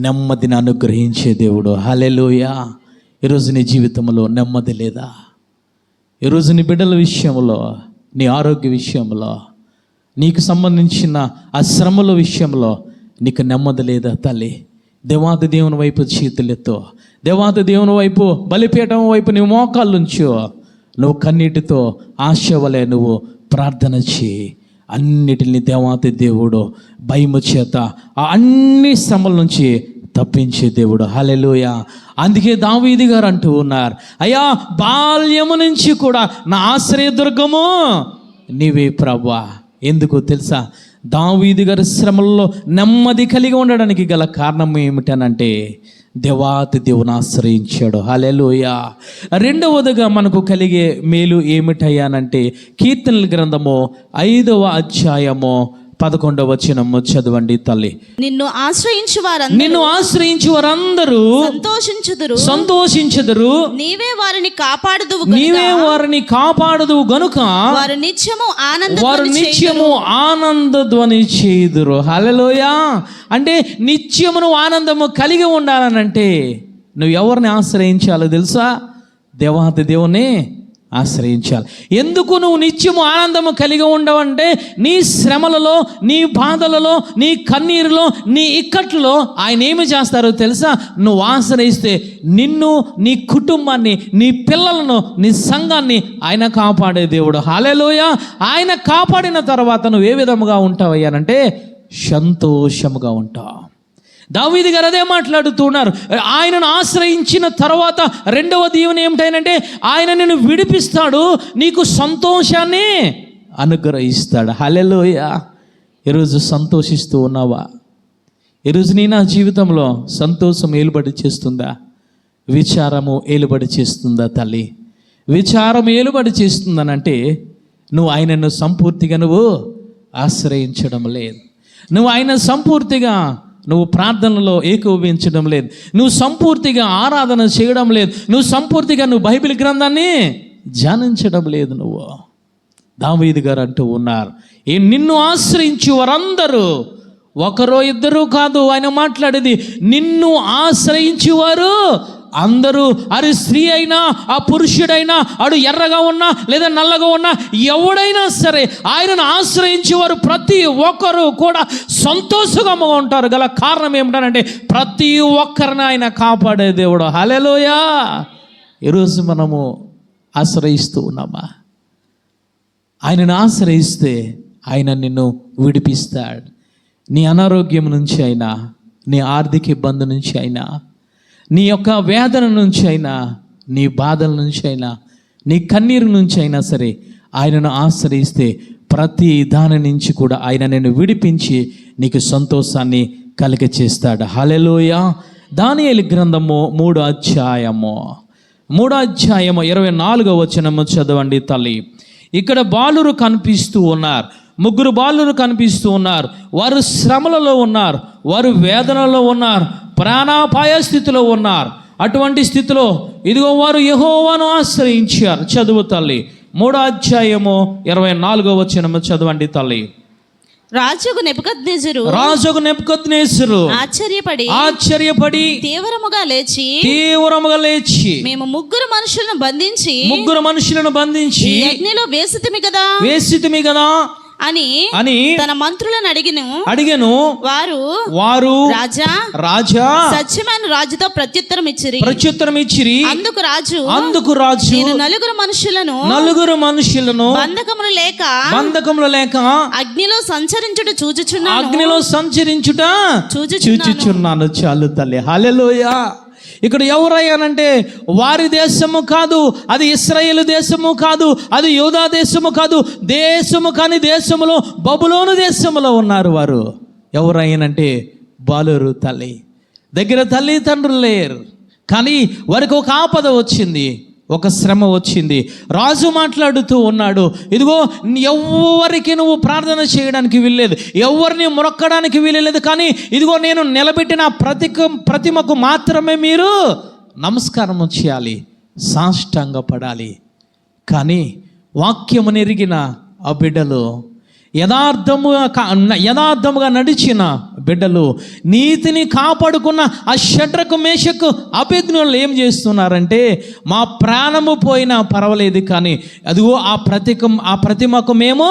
నెమ్మదిని అనుగ్రహించే దేవుడు. హల్లెలూయా. ఈరోజు నీ జీవితంలో నెమ్మది లేదా? ఈరోజు నీ బిడ్డల విషయంలో, నీ ఆరోగ్య విషయంలో, నీకు సంబంధించిన ఆ శ్రమల విషయంలో నీకు నెమ్మది లేదా తల్లి? దేవాది దేవుని వైపు చేతులెత్తో, దేవాది దేవుని వైపు, బలిపీఠం వైపు నీ మోకాళ్ళు ఉంచో. నువ్వు కన్నీటితో ఆశ వలె నువ్వు ప్రార్థన చేయి. అన్నిటిని దేవాతి దేవుడు భయము చేత ఆ అన్ని శ్రమల నుంచి తప్పించే దేవుడు. హల్లెలూయా. అందుకే దావీదు గారు అంటూ ఉన్నారు, అయ్యా బాల్యము నుంచి కూడా నా ఆశ్రయదుర్గము నీవే ప్రభువా. ఎందుకో తెలుసా? దావీదు గారి శ్రమల్లో నెమ్మది కలిగి ఉండడానికి గల కారణం ఏమిటనంటే దేవాతి దేవుని ఆశ్రయించాడు. హల్లెలూయా. రెండవదిగా మనకు కలిగే మేలు ఏమిటయ్యానంటే కీర్తనల గ్రంథము 5వ అధ్యాయము 11వ వచనము చదవండి తల్లి. నిన్ను ఆశ్రయించు వారందరూ సంతోషించుదురు. నీవే వారిని కాపాడుదువు గనుక వారు నిత్యము ఆనందధ్వని చేయుదురు. హల్లెలూయా. అంటే నిత్యమును ఆనందము కలిగి ఉండాలనంటే నువ్వు ఎవరిని ఆశ్రయించాలో తెలుసా? దేవాది దేవుని ఆశ్రయించాలి. ఎందుకు నువ్వు నిత్యము ఆనందము కలిగి ఉండవంటే నీ శ్రమలలో, నీ బాధలలో, నీ కన్నీరులో, నీ ఇక్కట్లో ఆయన ఏమి చేస్తారో తెలుసా? నువ్వు ఆశ్రయిస్తే నిన్ను, నీ కుటుంబాన్ని, నీ పిల్లలను, నీ సంఘాన్ని ఆయన కాపాడే దేవుడు. హల్లెలూయా. ఆయన కాపాడిన తర్వాత నువ్వు ఏ విధముగా ఉంటావయ్యానంటే సంతోషముగా ఉంటావు. దావీదు గారు అదే మాట్లాడుతున్నారు. ఆయనను ఆశ్రయించిన తర్వాత రెండవ దీవెన ఏమిటంటే ఆయన నిన్ను విడిపిస్తాడు, నీకు సంతోషాన్ని అనుగ్రహిస్తాడు. హల్లెలూయా. ఈరోజు సంతోషిస్తూ ఉన్నావా? ఈరోజు నీ నా జీవితంలో సంతోషం ఏలుబడి చేస్తుందా? విచారము ఏలుబడి చేస్తుందా తల్లి? విచారం ఏలుబడి చేస్తుందనంటే నువ్వు ఆయనను సంపూర్తిగా నువ్వు ఆశ్రయించడం లేదు. నువ్వు ఆయన సంపూర్తిగా నువ్వు ప్రార్థనలో ఏకోపించడం లేదు. నువ్వు సంపూర్తిగా ఆరాధన చేయడం లేదు. నువ్వు సంపూర్తిగా నువ్వు బైబిల్ గ్రంథాన్ని ధ్యానించడం లేదు. నువ్వు దావీదు గారు అంటూ ఉన్నారు, నిన్ను ఆశ్రయించు వారందరూ, ఒకరో ఇద్దరు కాదు, ఆయన మాట్లాడేది నిన్ను ఆశ్రయించేవారు అందరూ. అది స్త్రీ అయినా, ఆ పురుషుడైనా, అడు ఎర్రగా ఉన్నా లేదా నల్లగా ఉన్నా, ఎవడైనా సరే ఆయనను ఆశ్రయించేవారు ప్రతి ఒక్కరూ కూడా సంతోషంగా ఉంటారు. గల కారణం ఏమిటంటే ప్రతి ఒక్కరిని ఆయన కాపాడే దేవుడు. హల్లెలూయా. ఈరోజు మనము ఆశ్రయిస్తూ ఉన్నామా? ఆయనను ఆశ్రయిస్తే ఆయన నిన్ను విడిపిస్తాడు. నీ అనారోగ్యం నుంచి అయినా, నీ ఆర్థిక ఇబ్బంది నుంచి అయినా, నీ యొక్క వేదన నుంచి అయినా, నీ బాధల నుంచి అయినా, నీ కన్నీరు నుంచి అయినా సరే ఆయనను ఆశ్రయిస్తే ప్రతి దాని నుంచి కూడా ఆయన నిన్ను విడిపించి నీకు సంతోషాన్ని కలిగచేస్తాడు. హల్లెలూయా. దానియేలు గ్రంథము 3వ అధ్యాయము 24వ వచనము చదవండి తల్లి. ఇక్కడ బాలురు కనిపిస్తూ ఉన్నారు. 3 బాలురు కనిపిస్తూ ఉన్నారు. వారు శ్రమలలో ఉన్నారు, వారు వేదనలో ఉన్నారు, ప్రాణాపాయ స్థితిలో ఉన్నారు. అటువంటి స్థితిలో ఇదిగో వారు యెహోవాను ఆశ్రయించారు. చదువు తల్లి. 3వ అధ్యాయము 24వ వచనము చదవండి తల్లి. రాజుకు నెబుకద్నెజరు ఆశ్చర్యపడి తీవ్రముగా లేచి మేము ముగ్గురు మనుషులను బంధించి అగ్నిలో వేసితిమి కదా అని తన మంత్రులను అడిగెను. వారు రాజా సత్యమైన రాజుతో ప్రత్యుత్తరం ఇచ్చిరి. అందుకు రాజు నలుగురు మనుషులను బంధకములు లేక అగ్నిలో సంచరించుట చూచుచున్నాను. చాలు తల్లి. హల్లెలూయా. ఇక్కడ ఎవరయ్యానంటే వారి దేశము కాదు, అది ఇశ్రాయేలు దేశము కాదు, అది యూదా దేశము కాదు, దేశము కాని దేశములో బబులోను దేశములో ఉన్నారు. వారు ఎవరయ్యానంటే బాలురు తల్లి. దగ్గర తల్లిదండ్రులు లేరు, కానీ వారికి ఒక ఆపద వచ్చింది, ఒక శ్రమ వచ్చింది. రాజు మాట్లాడుతూ ఉన్నాడు, ఇదిగో ఎవరికి నువ్వు ప్రార్థన చేయడానికి వీల్లేదు, ఎవరిని మొక్కడానికి వీల్లేదు, కానీ ఇదిగో నేను నిలబెట్టిన ప్రతిమకు మాత్రమే మీరు నమస్కారం చేయాలి, సాష్టాంగ పడాలి. కానీ వాక్యము నెరిగిన ఆ బిడ్డలు, యథార్థముగా నడిచిన బిడ్డలు, నీతిని కాపాడుకున్న ఆ షడ్రకు మేషకు అబేద్నెగోలు ఏం చేస్తున్నారంటే మా ప్రాణము పోయినా పర్వాలేదు, కానీ అదిగో ఆ ప్రతిమకు మేము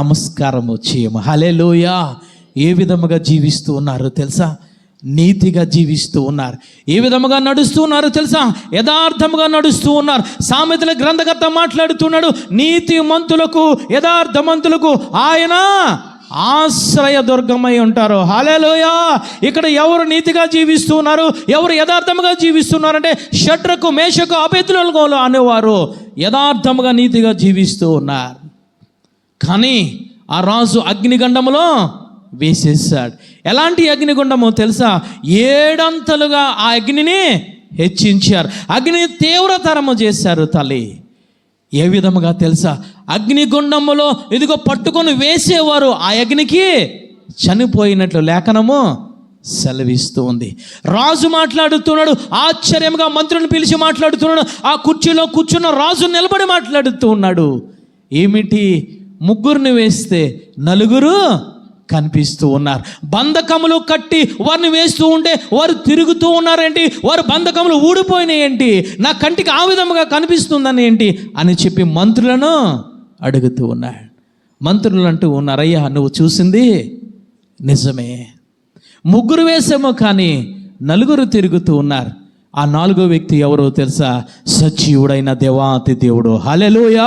నమస్కారము చేయము. హల్లెలూయా. ఏ విధముగా జీవిస్తూ ఉన్నారు తెలుసా? నీతిగా జీవిస్తూ ఉన్నారు. ఏ విధముగా నడుస్తూ ఉన్నారు తెలుసా? యథార్థముగా నడుస్తూ ఉన్నారు. సామెతల గ్రంథకర్త మాట్లాడుతున్నాడు, నీతిమంతులకు, యథార్థమంతులకు ఆయన ఆశ్రయ దుర్గమై ఉంటారు. హల్లెలూయా. ఇక్కడ ఎవరు నీతిగా జీవిస్తూ ఉన్నారు, ఎవరు యథార్థముగా జీవిస్తున్నారంటే షడ్రకు మేషకు అబేద్నెగోలు అనేవారు యథార్థముగా నీతిగా జీవిస్తూ ఉన్నారు. కానీ ఆ రాజు అగ్నిగండములో వేసేసాడు. ఎలాంటి అగ్నిగుండమో తెలుసా? 7 అంతలుగా ఆ అగ్నిని హెచ్చించారు, అగ్నిని తీవ్రతరము చేశారు తల్లి. ఏ విధముగా తెలుసా? అగ్నిగుండములో ఇదిగో పట్టుకొని వేసేవారు ఆ అగ్నికి చనిపోయినట్లు లేఖనము సెలవిస్తూ ఉంది. రాజు మాట్లాడుతున్నాడు, ఆశ్చర్యంగా మంత్రులను పిలిచి మాట్లాడుతున్నాడు. ఆ కుర్చీలో కూర్చున్న రాజు నిలబడి మాట్లాడుతూ ఉన్నాడు. ఏమిటి, ముగ్గురిని వేస్తే నలుగురు కనిపిస్తూ ఉన్నారు. బంధకములు కట్టి వారిని వేస్తూ ఉంటే వారు తిరుగుతూ ఉన్నారేంటి, వారు బంధకములు ఊడిపోయినాయి ఏంటి, నా కంటికి ఆ విధముగా కనిపిస్తుందని ఏంటి అని చెప్పి మంత్రులను అడుగుతూ ఉన్నాడు. మంత్రులు అంటూ ఉన్నారయ్యా, నువ్వు చూసింది నిజమే, ముగ్గురు వేసేమో కానీ నలుగురు తిరుగుతూ ఉన్నారు. ఆ నాలుగో వ్యక్తి ఎవరో తెలుసా? సజీవుడైన దేవాతి దేవుడు. హల్లెలూయా.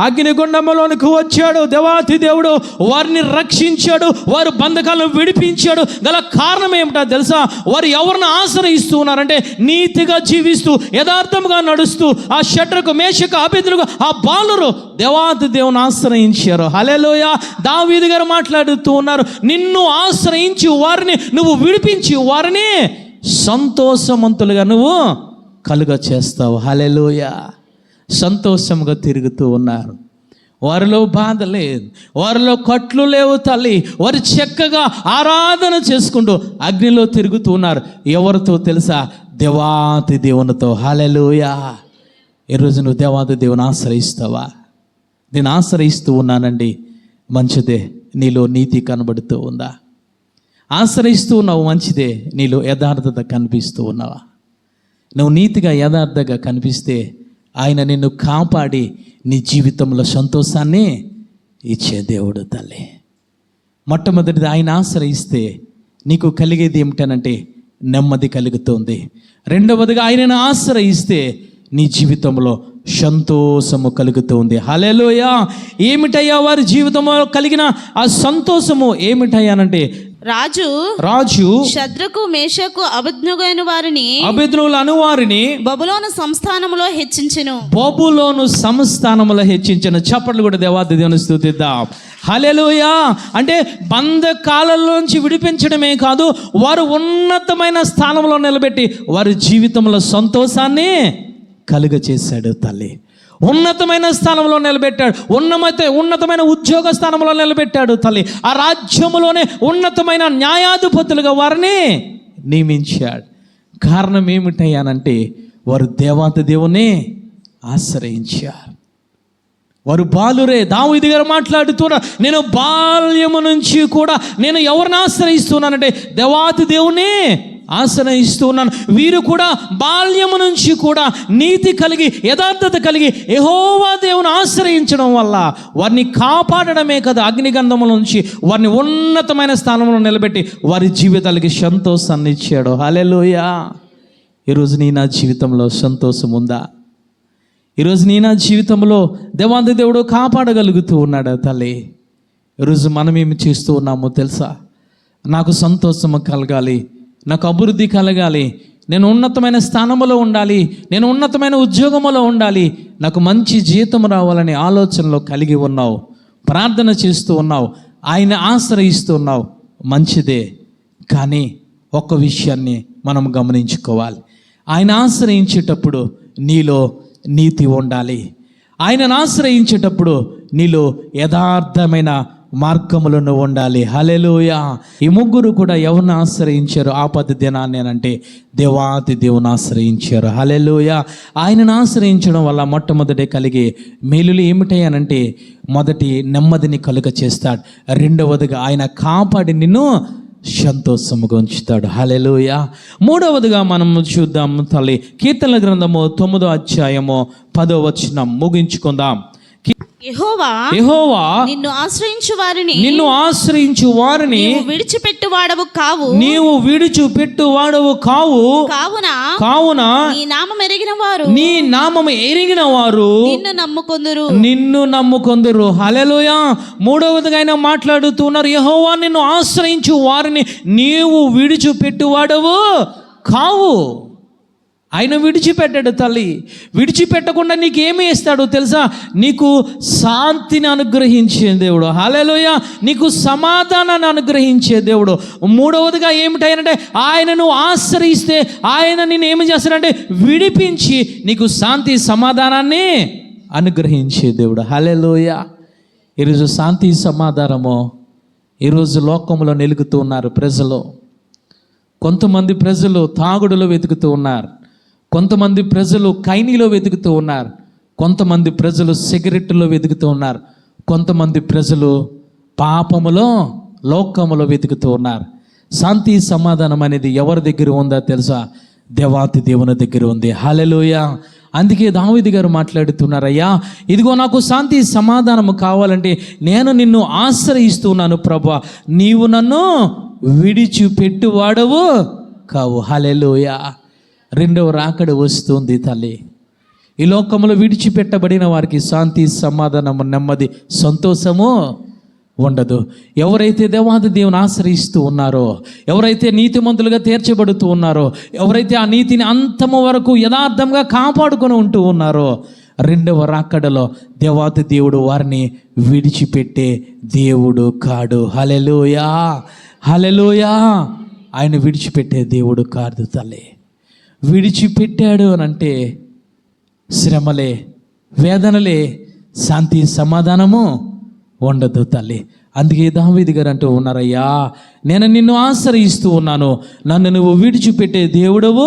అగ్నిగుండములోనికి వచ్చాడు దేవాతి దేవుడు, వారిని రక్షించాడు, వారి బంధకాలను విడిపించాడు. గల కారణం ఏమిటో తెలుసా? వారు ఎవరిని ఆశ్రయిస్తూ ఉన్నారంటే నీతిగా జీవిస్తూ యథార్థంగా నడుస్తూ ఆ షడ్రకు మేషకు అబేద్నెగో ఆ బాలురు దేవాతి దేవుని ఆశ్రయించారు. హల్లెలూయా. దావీదు గారు మాట్లాడుతూ ఉన్నారు, నిన్ను ఆశ్రయించి వారిని నువ్వు విడిపించి వారిని సంతోషవంతులుగా నువ్వు కలుగ చేస్తావు. హల్లెలూయా. సంతోషంగా తిరుగుతూ ఉన్నారు. వారిలో బాధ లేదు, వారిలో కట్లు లేవు తల్లి. వారు చక్కగా ఆరాధన చేసుకుంటూ అగ్నిలో తిరుగుతూ ఉన్నారు. ఎవరితో తెలుసా? దేవాతి దేవునితో. హల్లెలూయా. ఈరోజు నువ్వు దేవాతి దేవుని ఆశ్రయిస్తావా? నేను ఆశ్రయిస్తూ ఉన్నానండి, మంచిదే. నీలో నీతి కనబడుతూ ఉందా? ఆశ్రయిస్తూ ఉన్నావు, మంచిదే. నీలో యథార్థత కనిపిస్తూ ఉన్నావా? నువ్వు నీతిగా యథార్థంగా కనిపిస్తే ఆయన నిన్ను కాపాడి నీ జీవితంలో సంతోషాన్ని ఇచ్చే దేవుడు తల్లి. మొట్టమొదటిది ఆయన ఆశ్రయిస్తే నీకు కలిగేది ఏమిటనంటే నెమ్మది కలుగుతుంది. రెండవదిగా ఆయనను ఆశ్రయిస్తే నీ జీవితంలో సంతోషము కలుగుతుంది. హల్లెలూయా. ఏమిటయ్యా వారి జీవితంలో కలిగిన ఆ సంతోషము ఏమిటయ్యానంటే, రాజు షద్రకు మేషకు అబేద్నెగోను వారిని బబులోను సంస్థానములో హెచ్చించెను. బబులోను సంస్థానములో హెచ్చించెను. చప్పట్లు కూడా దేవాది దేవుని స్తుతిద్దాం. హల్లెలూయా. అంటే బంధకాలలోంచి విడిపించడమే కాదు, వారు ఉన్నతమైన స్థానంలో నిలబెట్టి వారి జీవితంలో సంతోషాన్ని కలుగ చేశాడు తల్లి. ఉన్నతమైన స్థానంలో నిలబెట్టాడు, ఉన్నతమైన ఉద్యోగ స్థానంలో నిలబెట్టాడు తల్లి. ఆ రాజ్యములోనే ఉన్నతమైన న్యాయాధిపతులుగా వారిని నియమించాడు. కారణం ఏమిటయ్యానంటే వారు దేవాతి దేవుని ఆశ్రయించారు. వారు బాలురే. దావీదు గారు మాట్లాడుతున్నారు, నేను బాల్యము నుంచి కూడా నేను ఎవరిని ఆశ్రయిస్తున్నానంటే దేవాతి దేవుని ఆశ్రయిస్తున్నాను. వీరు కూడా బాల్యము నుంచి కూడా నీతి కలిగి యథార్థత కలిగి యెహోవా దేవుని ఆశ్రయించడం వల్ల వారిని కాపాడడమే కదా, అగ్నిగంధముల నుంచి వారిని ఉన్నతమైన స్థానంలో నిలబెట్టి వారి జీవితాలకి సంతోషాన్ని ఇచ్చాడు. హల్లెలూయా. ఈరోజు నీ నా జీవితంలో సంతోషం ఉందా? ఈరోజు నీ నా జీవితంలో దేవాది దేవుడు కాపాడగలుగుతూ ఉన్నాడా తల్లి? ఈరోజు మనం ఏమి చేస్తూ ఉన్నామో తెలుసా? నాకు సంతోషము కలగాలి, నాకు అభివృద్ధి కలగాలి, నేను ఉన్నతమైన స్థానంలో ఉండాలి, నేను ఉన్నతమైన ఉద్యోగంలో ఉండాలి, నాకు మంచి జీతం రావాలనే ఆలోచనలో కలిగి ఉన్నావు, ప్రార్థన చేస్తూ ఉన్నావు, ఆయన ఆశ్రయిస్తూ ఉన్నావు, మంచిదే. కానీ ఒక్క విషయాన్ని మనం గమనించుకోవాలి. ఆయన ఆశ్రయించేటప్పుడు నీలో నీతి ఉండాలి. ఆయనను ఆశ్రయించేటప్పుడు నీలో యథార్థమైన మార్గములను ఉండాలి. హల్లెలూయా. ఈ ముగ్గురు కూడా ఎవరిని ఆశ్రయించారు ఆపద దినాన్ని అంటే దేవాతి దేవుని ఆశ్రయించారు. హల్లెలూయా. ఆయనను ఆశ్రయించడం వల్ల మొట్టమొదటి కలిగే మేలులు ఏమిటాయనంటే, మొదటి నెమ్మదిని కలుగ చేస్తాడు, రెండవదిగా ఆయన కాపాడి నిన్ను సంతోషముగా ఉంచుతాడు. హల్లెలూయా. మూడవదిగా మనం చూద్దాం తల్లి, కీర్తనల గ్రంథము 9వ అధ్యాయము 10వ వచనం ముగించుకుందాం. యెహోవా నిన్ను ఆశ్రయించు వారిని విడిచిపెట్టువాడవు కావు. కావున నీ నామము ఎరిగిన వారు నిన్ను నమ్ముకొందురు. హల్లెలూయా. మూడవదిగా ఆయన మాట్లాడుతున్నారు, యెహోవా నిన్ను ఆశ్రయించు వారిని నీవు విడిచిపెట్టువాడవు కావు. ఆయన విడిచిపెట్టాడు తల్లి. విడిచిపెట్టకుండా నీకు ఏమి ఇస్తాడో తెలుసా? నీకు శాంతిని అనుగ్రహించే దేవుడు. హల్లెలూయా. నీకు సమాధానాన్ని అనుగ్రహించే దేవుడు. మూడవదిగా ఏమిటంటే, ఆయనను ఆశ్రయిస్తే ఆయన నిన్ను ఏమి చేస్తాడంటే విడిపించి నీకు శాంతి సమాధానాన్ని అనుగ్రహించే దేవుడు. హల్లెలూయా. ఈరోజు శాంతి సమాధానము ఈరోజు లోకంలో నిలుగుతూ ఉన్నారు ప్రజలు. కొంతమంది ప్రజలు తాగుడులో వెతుకుతూ ఉన్నారు, కొంతమంది ప్రజలు కైనీలో వెతుకుతూ ఉన్నారు, కొంతమంది ప్రజలు సిగరెట్లో వెతుకుతూ ఉన్నారు, కొంతమంది ప్రజలు పాపములో లోకములో వెతుకుతూ ఉన్నారు. శాంతి సమాధానం అనేది ఎవరి దగ్గర ఉందో తెలుసా? దేవాతి దేవుని దగ్గర ఉంది. హల్లెలూయా. అందుకే దావీదు గారు మాట్లాడుతున్నారయ్యా, ఇదిగో నాకు శాంతి సమాధానము కావాలంటే నేను నిన్ను ఆశ్రయిస్తున్నాను ప్రభువా, నీవు నన్ను విడిచిపెట్టువాడవు కావు. హల్లెలూయా. రెండవ రాకడ వస్తుంది తల్లి. ఈ లోకంలో విడిచిపెట్టబడిన వారికి శాంతి సమాధానము నెమ్మది సంతోషము ఉండదు. ఎవరైతే దేవాది దేవుని ఆశ్రయిస్తూ ఉన్నారో, ఎవరైతే నీతిమంతులుగా తీర్చబడుతూ ఉన్నారో, ఎవరైతే ఆ నీతిని అంతము వరకు యథార్థంగా కాపాడుకొని ఉంటూ ఉన్నారో, రెండవ రాకడలో దేవాది దేవుడు వారిని విడిచిపెట్టే దేవుడు కాడు. హల్లెలూయా. హల్లెలూయా. ఆయన విడిచిపెట్టే దేవుడు కాదు తల్లి. విడిచిపెట్టాడు అని అంటే శ్రమలే, వేదనలే, శాంతి సమాధానము ఉండదు తల్లి. అందుకే దావీదు గారు అంటూ ఉన్నారయ్యా, నేను నిన్ను ఆశ్రయిస్తూ ఉన్నాను, నన్ను నువ్వు విడిచిపెట్టే దేవుడవు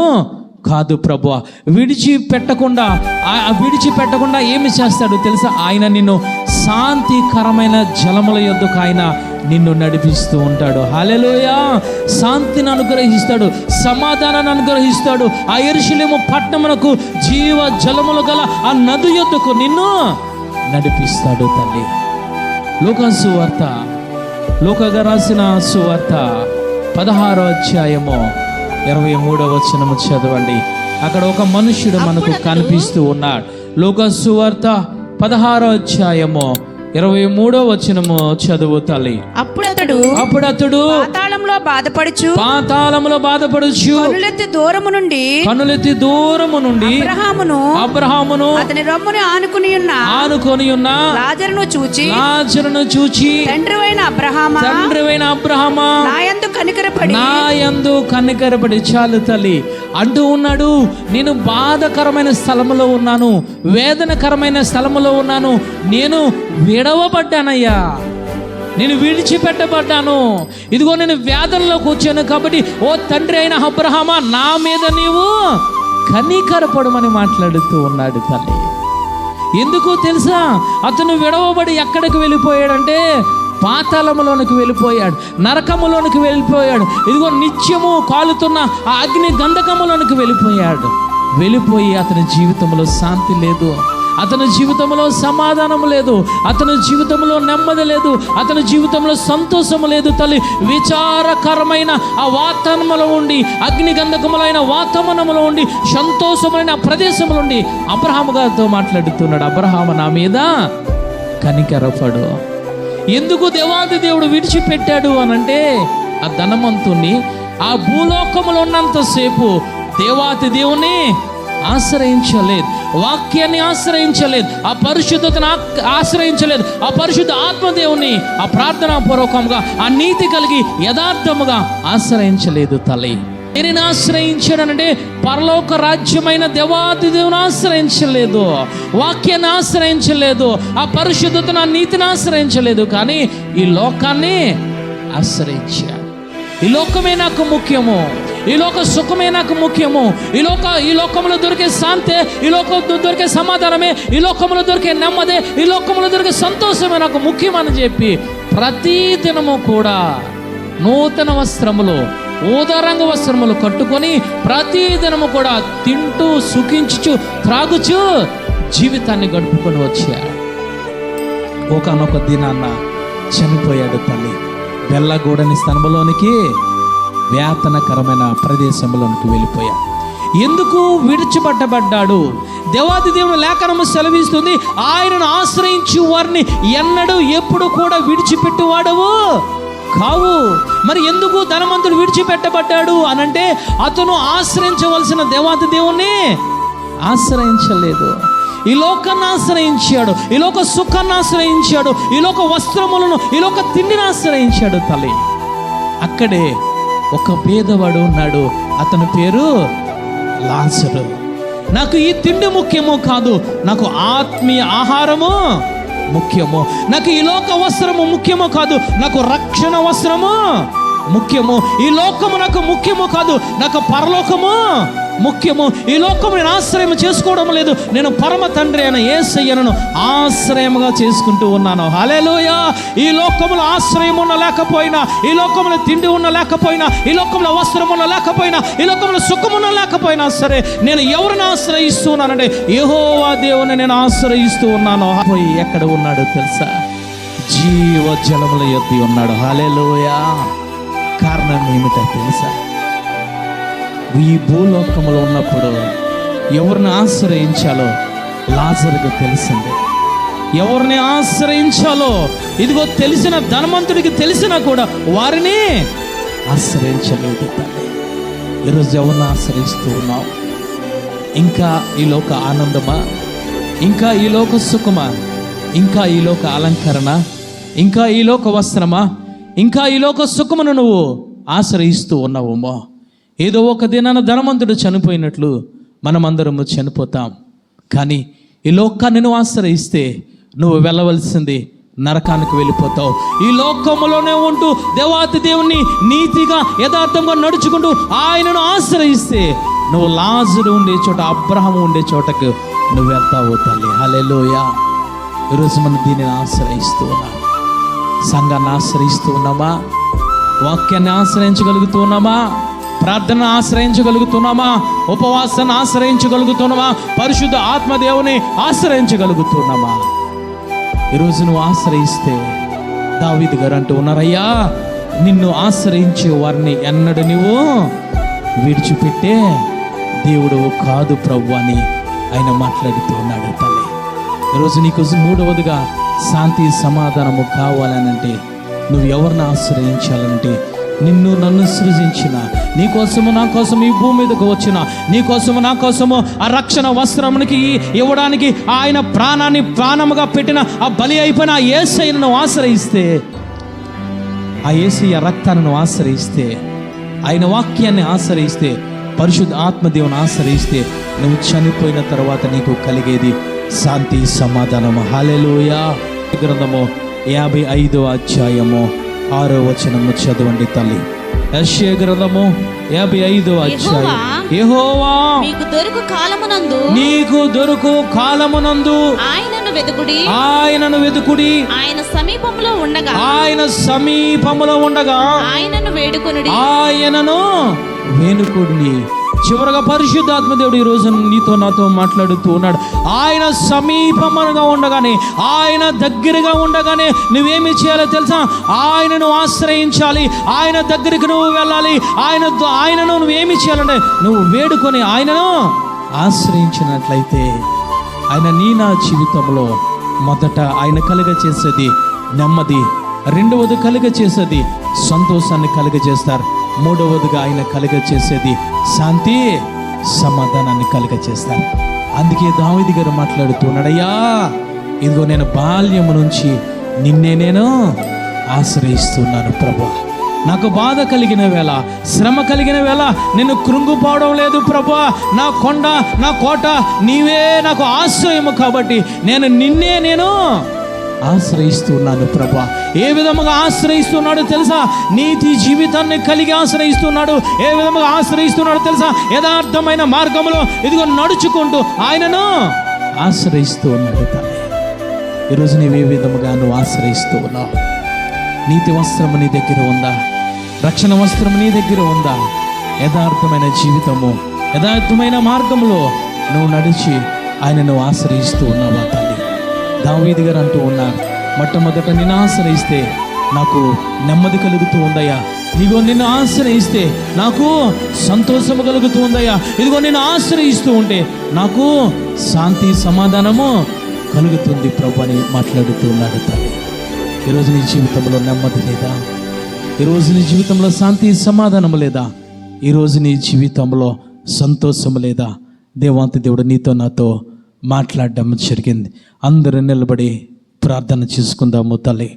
కాదు ప్రభువా. విడిచిపెట్టకుండా ఏమి చేస్తాడు తెలుసా? ఆయన నిన్ను శాంతికరమైన జలముల యొద్దకు ఆయన నిన్ను నడిపిస్తూ ఉంటాడు. హల్లెలూయా. శాంతిని అనుగ్రహిస్తాడు, సమాధానాన్ని అనుగ్రహిస్తాడు. ఆ యెరూషలేము పట్టణమునకు జీవ జలములు గల ఆ నది యొద్దకు నిన్ను నడిపిస్తాడు తల్లి. లూకా రాసిన సువార్త 16వ అధ్యాయము 23వ వచనము చదవండి. అక్కడ ఒక మనుష్యుడు మనకు కనిపిస్తూ ఉన్నాడు. లూకా సువార్త 16వ అధ్యాయము 23వ వచనము చదువు తల్లి. అప్పుడు అతడు పాతాళములో బాధపడుచు కనులెత్తి దూరము నుండి అబ్రహామును అతని రొమ్మును ఆనుకొని ఉన్న లాజరును చూచి తండ్రివైన అబ్రహామా నాయందు కనికరపడి. చాలు తల్లి అంటూ ఉన్నాడు, నేను బాధకరమైన స్థలములో ఉన్నాను, వేదనకరమైన స్థలములో ఉన్నాను, నేను విడవబడ్డానయ్యా, నేను విడిచిపెట్టబడ్డాను, ఇదిగో నేను వేదనలోకి వచ్చాను. కాబట్టి ఓ తండ్రి అయిన అబ్రహామా, నా మీద నీవు కనికరపడమని మాట్లాడుతూ ఉన్నాడు తల్లి. ఎందుకు తెలుసా? అతను విడవబడి ఎక్కడికి వెళ్ళిపోయాడంటే పాతాళములోనికి వెళ్ళిపోయాడు, నరకములోనికి వెళ్ళిపోయాడు. ఇదిగో నిత్యము కాలుతున్న ఆ అగ్ని గంధకములోనికి వెళ్ళిపోయి అతని జీవితంలో శాంతి లేదు, అతని జీవితంలో సమాధానం లేదు, అతని జీవితంలో నెమ్మది లేదు, అతని జీవితంలో సంతోషము లేదు తల్లి. విచారకరమైన ఆ వాతావరణంలో ఉండి, అగ్ని గంధకములైన వాతావరణంలో ఉండి, సంతోషమైన ప్రదేశంలో ఉండి అబ్రహాము గారితో మాట్లాడుతున్నాడు, అబ్రహాము నా మీద కనికరపడు. ఎందుకు దేవాది దేవుడు విడిచిపెట్టాడు అనంటే, ఆ ధనవంతుణ్ణి ఆ భూలోకములో ఉన్నంతసేపు దేవాది దేవుని ఆశ్రయించలేదు, వాక్యాన్ని ఆశ్రయించలేదు, ఆ పరిశుద్ధతను ఆశ్రయించలేదు, ఆ పరిశుద్ధ ఆత్మదేవుని ఆ ప్రార్థనా పూర్వకంగా ఆ నీతి కలిగి యథార్థముగా ఆశ్రయించలేదు తల్లి. దేనిని ఆశ్రయించాడనంటే పరలోక రాజ్యమైన దేవాది దేవుని ఆశ్రయించలేదు, వాక్యాన్ని ఆశ్రయించలేదు, ఆ పరిశుద్ధతను ఆ నీతిని ఆశ్రయించలేదు, కానీ ఈ లోకాన్ని ఆశ్రయించాడు. ఈ లోకమే నాకు ముఖ్యము, ఈ లోక సుఖమే నాకు ముఖ్యము, ఈ లోకంలో దొరికే శాంతే, ఈ లోకంలో దొరికే సమాధానమే, ఈ లోకంలో దొరికే నెమ్మదే, ఈ లోకంలో దొరికే సంతోషమే నాకు ముఖ్యమని చెప్పి ప్రతి దినము కూడా నూతన వస్త్రములు, ఊదారంగ వస్త్రములు కట్టుకొని ప్రతి దినము కూడా తింటూ సుఖించుచు త్రాగుచు జీవితాన్ని గడుపుకొని వచ్చాడు. ఒకనొక దినాన్న చనిపోయాడు తల్లి. వెళ్ళగూడని స్థలంలోనికి, వేతనకరమైన ప్రదేశంలోనికి వెళ్ళిపోయాడు. ఎందుకు విడిచిపెట్టబడ్డాడు? దేవాది దేవుని లేఖనము సెలవిస్తుంది, ఆయనను ఆశ్రయించు వారిని ఎన్నడూ ఎప్పుడు కూడా విడిచిపెట్టువాడవు కావు. మరి ఎందుకు ధనవంతుడు విడిచిపెట్టబడ్డాడు అనంటే, అతను ఆశ్రయించవలసిన దేవాది దేవుణ్ణి ఆశ్రయించలేదు. ఈ లోకాన్ని ఆశ్రయించాడు, ఈ లోక సుఖాన్ని ఆశ్రయించాడు, ఈ లోక వస్త్రములను, ఈ లోక తిండిని ఆశ్రయించాడు తల్లి. అక్కడే ఒక పేదవాడు ఉన్నాడు, అతని పేరు లాజరు. నాకు ఈ తిండి ముఖ్యము కాదు, నాకు ఆత్మీయ ఆహారము ముఖ్యము. నాకు ఈ లోక వస్త్రము ముఖ్యము కాదు, నాకు రక్షణ వస్త్రము ముఖ్యము. ఈ లోకము నాకు ముఖ్యము కాదు, నాకు పరలోకము ముఖ్యము. ఈ లోకము నేను ఆశ్రయం చేసుకోవడం లేదు, నేను పరమ తండ్రి అయిన యేసయ్యను ఆశ్రయముగా చేసుకుంటూ ఉన్నాను. హల్లెలూయా. ఈ లోకములో ఆశ్రయం ఉన్న లేకపోయినా, ఈ లోకంలో తిండి ఉన్న లేకపోయినా, ఈ లోకంలో వస్త్రం ఉన్న లేకపోయినా, ఈ లోకంలో సుఖం ఉన్న లేకపోయినా సరే, నేను ఎవరిని ఆశ్రయిస్తున్నానంటే యెహోవా దేవుని నేను ఆశ్రయిస్తూ ఉన్నాను. పోయి ఎక్కడ ఉన్నాడో తెలుసా? జీవ జలముల యొద్ద ఉన్నాడు. హల్లెలూయా. కారణం ఏమిటో తెలుసా? ఈ భూలోకంలో ఉన్నప్పుడు ఎవరిని ఆశ్రయించాలో లాజరుకు తెలిసింది. ఎవరిని ఆశ్రయించాలో ఇదిగో తెలిసిన ధనవంతుడికి తెలిసినా కూడా వారిని ఆశ్రయించలేదు. తల్లి, ఈరోజు ఎవరిని ఆశ్రయిస్తూ ఉన్నావు? ఇంకా ఈ లోక ఆనందమా? ఇంకా ఈ లోక సుఖమా? ఇంకా ఈ లోక అలంకరణ? ఇంకా ఈ లోక వస్త్రమా? ఇంకా ఈ లోక సుఖమును నువ్వు ఆశ్రయిస్తూ ఉన్నావేమో. ఏదో ఒక దినాన ధనవంతుడు చనిపోయినట్లు మనమందరము చనిపోతాం. కానీ ఈ లోకాన్ని నువ్వు ఆశ్రయిస్తే నువ్వు వెళ్ళవలసింది నరకానికి వెళ్ళిపోతావు. ఈ లోకములోనే ఉంటూ దేవాతి దేవుణ్ణి నీతిగా యథార్థంగా నడుచుకుంటూ ఆయనను ఆశ్రయిస్తే నువ్వు లాజరు ఉండే చోట, అబ్రహాము ఉండే చోటకు నువ్వు వెళ్తావు తల్లి. హల్లెలూయా. ఈరోజు మనం దీనిని ఆశ్రయిస్తూ ఉన్నాం. సంఘాన్ని ఆశ్రయిస్తూ ఉన్నామా? వాక్యాన్ని ఆశ్రయించగలుగుతూ ఉన్నామా? ప్రార్థన ఆశ్రయించగలుగుతున్నామా? ఉపవాసాన్ని ఆశ్రయించగలుగుతున్నామా? పరిశుద్ధ ఆత్మదేవుని ఆశ్రయించగలుగుతున్నామా? ఈరోజు నువ్వు ఆశ్రయిస్తే దావీదు గారు అంటూ ఉన్నారయ్యా, నిన్ను ఆశ్రయించే వారిని ఎన్నడూ నువ్వు విడిచిపెట్టే దేవుడు కాదు ప్రభు అని ఆయన మాట్లాడుతూ ఉన్నాడు. తల్లి, ఈరోజు నీకు మూడవదిగా శాంతి సమాధానము కావాలనంటే నువ్వు ఎవరిని ఆశ్రయించాలంటే నిన్ను నన్ను సృజించిన, నీకోసము నా కోసం ఈ భూమి మీదకు వచ్చిన, నీకోసము నా కోసము ఆ రక్షణ వస్త్రమునికి ఇవ్వడానికి ఆయన ప్రాణాన్ని ప్రాణముగా పెట్టిన ఆ బలి అయిపోయిన ఆ యేసయ్యను ఆశ్రయిస్తే, ఆ యేసయ్య రక్తాన్ని ఆశ్రయిస్తే, ఆయన వాక్యాన్ని ఆశ్రయిస్తే, పరిశుద్ధ ఆత్మదేవుని ఆశ్రయిస్తే నువ్వు చనిపోయిన తర్వాత నీకు కలిగేది శాంతి సమాధానము. హల్లెలూయా. గ్రంథము 55వ అధ్యాయము 6వ వచనము చదవండి తల్లి. యెషయా గ్రంథము 55వ అధ్యాయం. యెహోవా మీకు దొరుకు కాలమునందు, నీకు దొరుకు కాలమునందు ఆయనను వెతుకుడి, ఆయనను వెతుకుడి, ఆయన సమీపంలో ఉండగా, ఆయన సమీపములో ఉండగా ఆయనను వేడుకొనుడి, ఆయనను వేడుకొనుడి. చివరగా పరిశుద్ధాత్మ దేవుడు ఈ రోజు నీతో నాతో మాట్లాడుతూ ఉన్నాడు. ఆయన సమీపముగా ఉండగానే, ఆయన దగ్గరగా ఉండగానే నువ్వేమి చేయాలో తెలుసా? ఆయనను ఆశ్రయించాలి, ఆయన దగ్గరికి నువ్వు వెళ్ళాలి. ఆయనను నువ్వేమి చేయాలంటే నువ్వు వేడుకొని ఆయనను ఆశ్రయించినట్లయితే ఆయన నా జీవితంలో మొదట ఆయన కలుగచేసేది నెమ్మది, రెండవది కలుగచేసేది సంతోషాన్ని కలుగజేస్తారు, మూడవదిగా ఆయన కలుగచేసేది శాంతి సమాధానాన్ని కలుగచేస్తారు. అందుకే దావీదు గారు మాట్లాడుతున్నాడయ్యా, ఇదిగో నేను బాల్యము నుంచి నిన్నే నేను ఆశ్రయిస్తున్నాను ప్రభువా. నాకు బాధ కలిగిన వేళ, శ్రమ కలిగిన వేళ నేను కృంగిపోవడం లేదు ప్రభువా. నా కొండ, నా కోట నీవే నాకు ఆశ్రయము కాబట్టి నిన్నే నేను ఆశ్రయిస్తున్నాను ప్రభువా. ఏ విధముగా ఆశ్రయిస్తున్నాడు తెలుసా? నీతి జీవితాన్ని కలిగి ఆశ్రయిస్తున్నాడు. ఏ విధముగా ఆశ్రయిస్తున్నాడు తెలుసా? యథార్థమైన మార్గంలో ఇదిగో నడుచుకుంటూ ఆయనను ఆశ్రయిస్తూ ఉన్నాడు. తల్లి, ఈరోజు నీవు ఏ విధముగా నువ్వు ఆశ్రయిస్తూ ఉన్నావు? నీతి వస్త్రము నీ దగ్గర ఉందా? రక్షణ వస్త్రము నీ దగ్గర ఉందా? యథార్థమైన జీవితము, యథార్థమైన మార్గంలో నువ్వు నడిచి ఆయనను ఆశ్రయిస్తూ ఉన్నావా తల్లి? దావీదు గారు అంటూ ఉన్నారు, మొట్టమొదట నిన్ను ఆశ్రయిస్తే నాకు నెమ్మది కలుగుతూ ఉందయ్యా. ఇదిగో నిన్ను ఆశ్రయిస్తే నాకు సంతోషము కలుగుతూ ఉందయ్యా. ఇదిగో నిన్ను ఆశ్రయిస్తూ ఉంటే నాకు శాంతి సమాధానము కలుగుతుంది ప్రభు అని మాట్లాడుతూ ఉన్నాడు. తల్లి, ఈరోజు నీ జీవితంలో నెమ్మది లేదా? ఈరోజు నీ జీవితంలో శాంతి సమాధానము లేదా? ఈరోజు నీ జీవితంలో సంతోషము లేదా? దేవాంతి దేవుడు నీతో నాతో మాట్లాడడం జరిగింది. అందరూ నిలబడి ప్రార్థన చేసుకుందాము తల్లి.